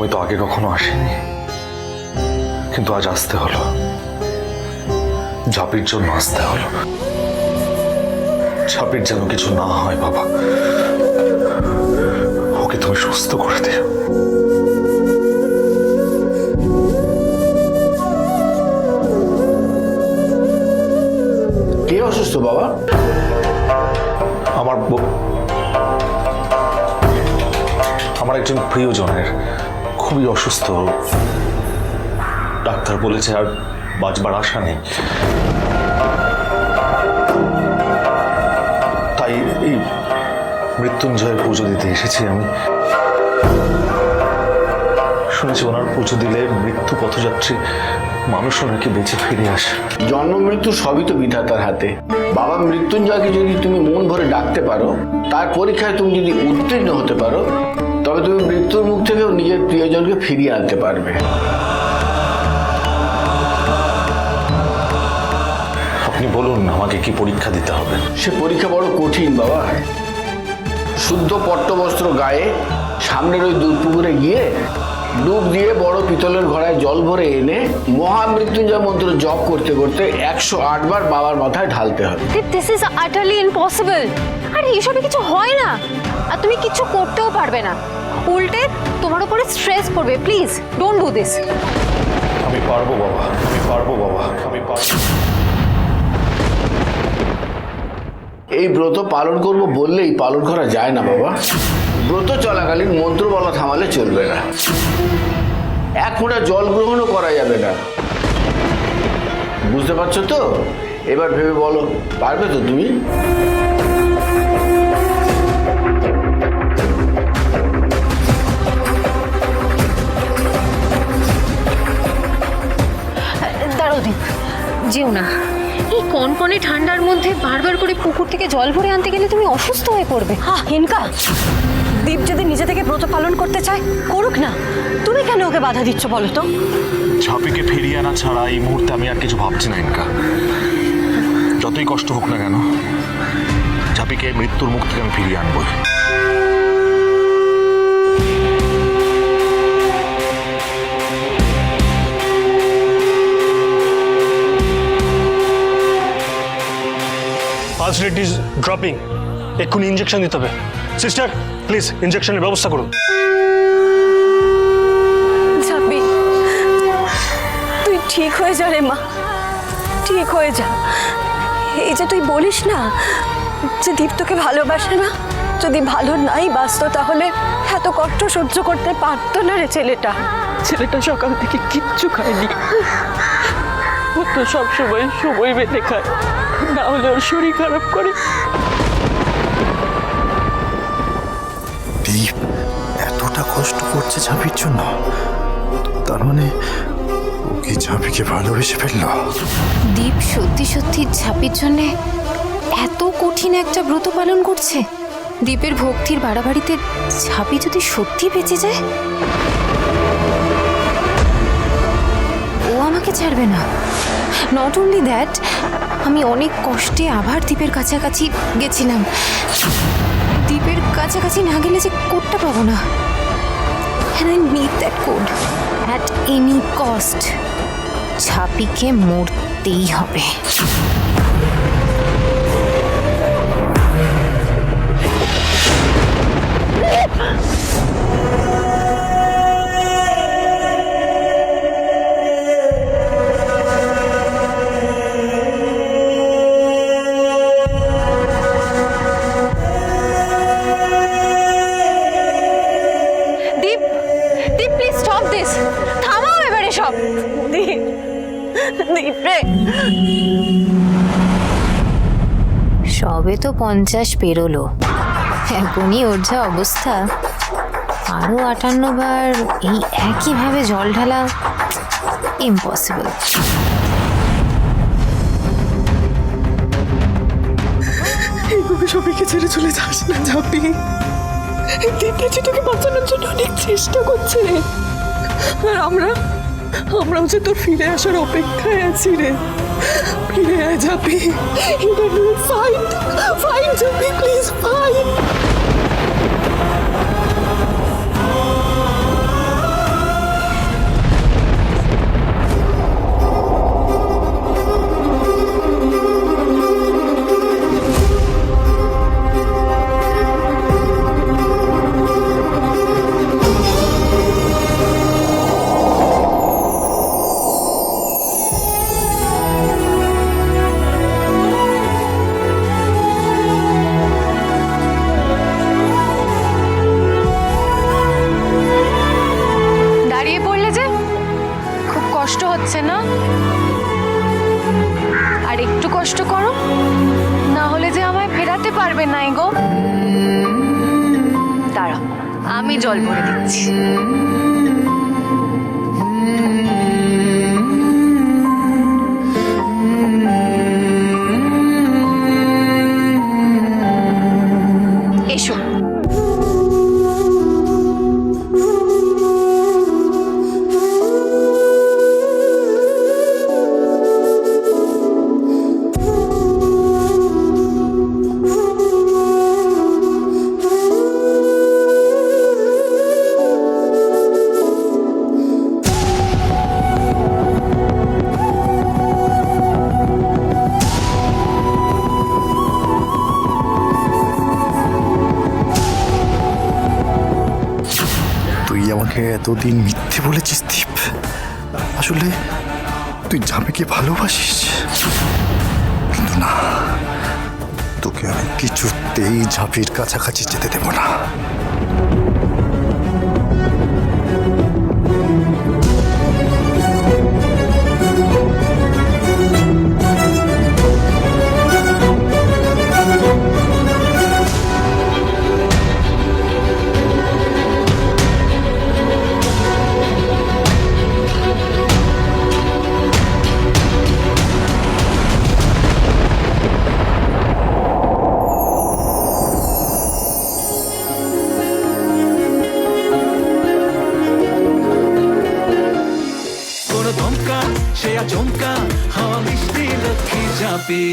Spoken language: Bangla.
আমি তো আগে কখনো আসিনি, কিন্তু আজ আসতে হলো। ঝাঁপির জন্য আসতে হলো। ঝাঁপির যেন কিছু না হয় বাবা, ওকে তুমি সুস্থ করে দিও। কে অসুস্থ বাবা? আমার একজন প্রিয়জনের খুবই অসুস্থ। ডাক্তার বলেছে আর বাঁচবার আশা নেই। তাই এই মৃত্যুঞ্জয়ের পুজো দিতে এসেছি আমি। শুনেছি ওনার পুজো দিলে মৃত্যু পথযাত্রী মানুষও নাকি বেঁচে ফিরে আসে। জন্ম মৃত্যু সবই তো বিধাতার হাতে বাবা। মৃত্যুঞ্জয়কে যদি তুমি মন ভরে ডাকতে পারো, তার পরীক্ষায় তুমি যদি উত্তীর্ণ হতে পারো, তবে তুমি মৃত্যুর মুখ থেকেও নিজের প্রিয়জনকে ফিরিয়ে আনতে পারবে। আপনি বলুন আমাকে কি পরীক্ষা দিতে হবে? সে পরীক্ষা বড় কঠিন বাবা। শুদ্ধ পট্টবস্ত্র গায়ে সামনের ওই দুধ পুকুরে গিয়ে ডুব দিয়ে বড় পিতলের ঘড়ায় জল ভরে এনে মহামৃত্যুঞ্জয় মন্ত্র জপ করতে করতে 108 বার বাবার মাথায় ঢালতে হবে। This is utterly impossible. আর এসবে কিছু হয় না, আর তুমি কিছু করতেও পারবে না। উল্টে তোমার উপরে স্ট্রেস পড়বে। Please don't do this. আমি পারবো বাবা, আমি পারবো বাবা, আমি পারবো। এই ব্রত পালন করব বললেই পালন করা যায় না বাবা। ব্রত চলাকালীন মন্ত্র বলা থামালে চলবে না। এক ফোঁটা জল গ্রহণও করা যাবে না। বুঝতে পারছো তো? এবার ভেবে বলো, পারবে তো তুমি? দাঁড়াও দীপ, যেও না। এই কনকনে ঠান্ডার মধ্যে বারবার করে পুকুর থেকে জল ভরে আনতে গেলে তুমি অসুস্থ হয়ে পড়বে। হ্যাঁ হিনকা, দীপ যদি নিজে থেকে ব্রত পালন করতে চায় করুক না। তুমি কেন ওকে বাধা দিচ্ছ বলো তো? ঝাঁপিকে ফিরিয়ে আনা ছাড়া এই মুহূর্তে আমি আর কিছু ভাবছি না ইনকা। যতই কষ্ট হোক না কেন, ঝাঁপিকে মৃত্যুর মুখ থেকে আমি ফিরিয়ে আনবো। Pulse rate is dropping. এক্ষুনি ইঞ্জেকশন দিতে হবে। সিস্টার প্লিজ ইঞ্জেকশনের ব্যবস্থা করুন। ঝাঁপি, তুই ঠিক হয়ে যা রে মা, ঠিক হয়ে যা। এই যে তুই বলিস না যে দীপ তোকে ভালোবাসে না, যদি ভালো নাই বাসতো তাহলে এত কষ্ট সহ্য করতে পারতো না রে ছেলেটা। ছেলেটা সকাল থেকে কিচ্ছু খায়নি। ও তো সবসময় সময় বেঁধে খায়, না হলে ওর শরীর খারাপ করে। দীপ এতটা কষ্ট করছে ঝাঁপির জন্য, তার মানে ও কি ঝাঁপিকে ভালোবেসে ফেললো? দীপ সত্যি সত্যি ঝাঁপির জন্য এত কঠিন একটা ব্রত পালন করছে। দীপের ভক্তির বাড়াবাড়িতে ঝাঁপি যদি সত্যি বেঁচে যায়, ও আমাকে ছাড়বে না। নট অনলি দ্যাট, আমি অনেক কষ্টে আবার দ্বীপের কাছাকাছি গেছিলাম। দ্বীপের কাছাকাছি না গেলে যে কোডটা পাবো না। And I need that code at any cost. ঝাঁপিকে মরতেই হবে। থামাও এবারে সব। দীপ, দীপ রে। সবে তো 50 পেরোলো, এখনই ওর যা অবস্থা। আরো 58 বার এই একইভাবে জল ঢালা ইম্পসিবল। এইভাবে সবাইকে ছেড়ে চলে যাস না ঝাঁপি। দীপ তোকে বাঁচানোর জন্য অনেক চেষ্টা করছে, আর আমরাও যে তোর ফিরে আসার অপেক্ষায় আছি রে। ফিরে আয় ঝাঁপি। ফাইন ঝাঁপি, প্লিজ ফাইন। নাই গো। দাঁড়াও, আমি জল ভরে দিচ্ছি। এসো। তুই আমাকে এতদিন মিথ্যে বলেছিস দীপ। আসলে তুই ঝাঁপিকে ভালোবাসিস, কিন্তু না, তোকে আমি কিছুতেই ঝাঁপির কাছাকাছি যেতে দেব না। কোনো দমকা সে আচমকা হাওয়া মিষ্টি লক্ষ্মী চাপি